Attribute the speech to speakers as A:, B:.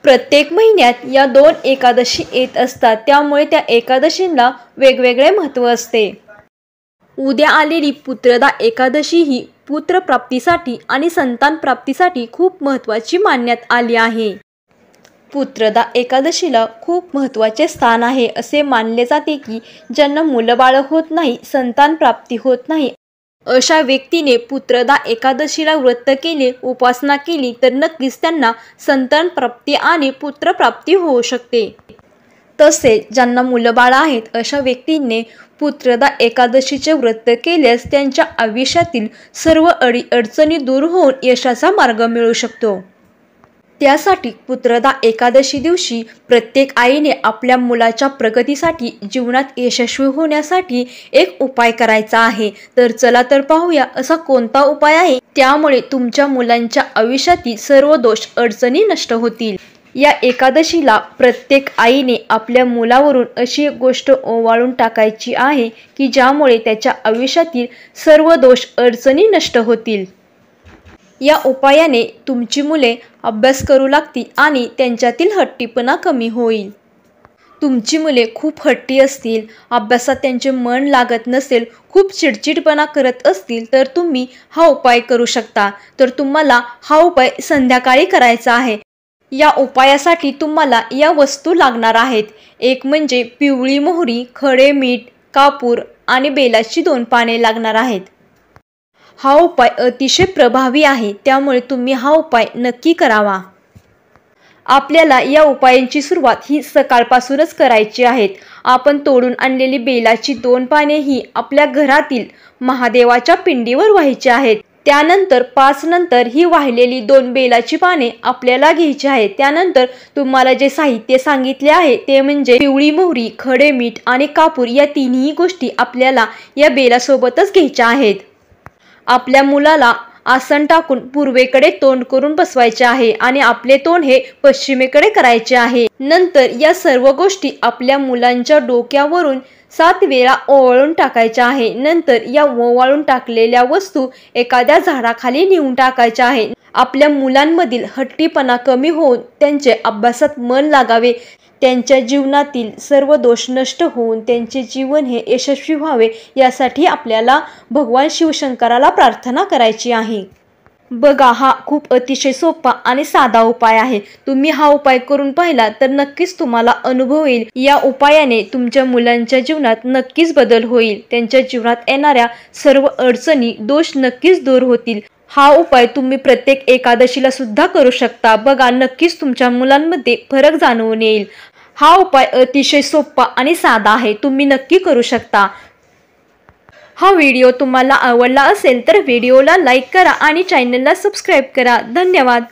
A: प्रत्येक महिन्यात या 2 एकादशी येत असतात, त्यामुळे त्या एकादशींना वेगवेगळे महत्त्व असते। उद्या आलेली पुत्रदा एकादशी ही पुत्रप्राप्तीसाठी आणि संतान प्राप्तीसाठी खूप महत्त्वाची मानण्यात आली आहे। पुत्रदा एकादशीला खूप महत्त्वाचे स्थान आहे। असे मानले जाते की ज्यांना मुलंबाळ होत नाही, संतान प्राप्ती होत नाही, अशा व्यक्तीने पुत्रदा एकादशीला व्रत केले, उपासना केली तर नक्कीच त्यांना संतान प्राप्ती आणि पुत्रप्राप्ती होऊ शकते। तसेच ज्यांना मुलंबाळ आहेत अशा व्यक्तींनी पुत्रदा एकादशीचे व्रत केल्यास त्यांच्या आयुष्यातील सर्व अडीअडचणी दूर होऊन यशाचा मार्ग मिळू शकतो। त्यासाठी पुत्रदा एकादशी दिवशी प्रत्येक आईने आपल्या मुलाच्या प्रगतीसाठी, जीवनात यशस्वी होण्यासाठी एक उपाय करायचा आहे। तर चला तर पाहूया असा कोणता उपाय आहे, त्यामुळे तुमच्या मुलांच्या आयुष्यातील सर्व दोष अडचणी नष्ट होतील। या एकादशीला प्रत्येक आईने आपल्या मुलावरून अशी एक गोष्ट ओवाळून टाकायची आहे की ज्यामुळे त्याच्या आयुष्यातील सर्व दोष अडचणी नष्ट होतील। या उपायाने तुमची मुले अभ्यास करू लागतील आणि त्यांच्यातील हट्टीपणा कमी होईल। तुमची मुले खूप हट्टी असतील, अभ्यासात त्यांचे मन लागत नसेल, खूप चिडचिडपणा करत असतील तर तुम्ही हा उपाय करू शकता। तर तुम्हाला हा उपाय संध्याकाळी करायचा आहे। या उपायासाठी तुम्हाला या वस्तू लागणार आहेत। एक म्हणजे पिवळी मोहरी, खडे मीठ, कापूर आणि बेलाची 2 पाने लागणार आहेत। हा उपाय अतिशय प्रभावी आहे, त्यामुळे तुम्ही हा उपाय नक्की करावा। आपल्याला या उपायांची सुरुवात ही सकाळपासूनच करायची आहे। आपण तोडून आणलेली बेलाची 2 पाने ही आपल्या घरातील महादेवाच्या पिंडीवर व्हायची आहेत। त्यानंतर 5 नंतर ही वाहिलेली 2 बेलाची पाने आपल्याला घ्यायची आहेत। त्यानंतर तुम्हाला जे साहित्य सांगितले आहे ते म्हणजे पिवळी मोहरी, खडे मीठ आणि कापूर, या तिन्ही गोष्टी आपल्याला या बेलासोबतच घ्यायच्या आहेत। आपल्या मुलाला आसन टाकून पूर्वेकडे तोंड करून बसवायचे आहे आणि आपले तोंड हे पश्चिमेकडे करायचे आहे। नंतर या सर्व गोष्टी आपल्या मुलांच्या डोक्यावरून 7 वेळा ओवाळून टाकायच्या आहे। नंतर या ओवाळून टाकलेल्या वस्तू एखाद्या झाडाखाली नेऊन टाकायच्या आहे। आपल्या मुलांमधील हट्टीपणा कमी होऊन त्यांचे अभ्यासात मन लागावे, त्यांच्या जीवनातील सर्व दोष नष्ट होऊन त्यांचे जीवन हे यशस्वी व्हावे, यासाठी आपल्याला भगवान शिवशंकराला प्रार्थना करायची आहे। बघा, हा खूप अतिशय सोपा आणि साधा उपाय आहे। तुम्ही हा उपाय करून पाहिला तर नक्कीच तुम्हाला अनुभव येईल। या उपायाने तुमच्या मुलांच्या जीवनात नक्कीच बदल होईल, त्यांच्या जीवनात येणाऱ्या सर्व अडचणी, दोष नक्कीच दूर होतील। हा उपाय तुम्ही प्रत्येक एकादशीला सुद्धा करू शकता। बघा, नक्कीच तुमच्या मुलांमध्ये फरक जाणवून येईल। हा उपाय अतिशय सोपा आणि साधा आहे, तुम्ही नक्की करू शकता। हा व्हिडिओ तुम्हाला आवडला असेल तर व्हिडिओला लाईक करा आणि चॅनलला सबस्क्राईब करा। धन्यवाद।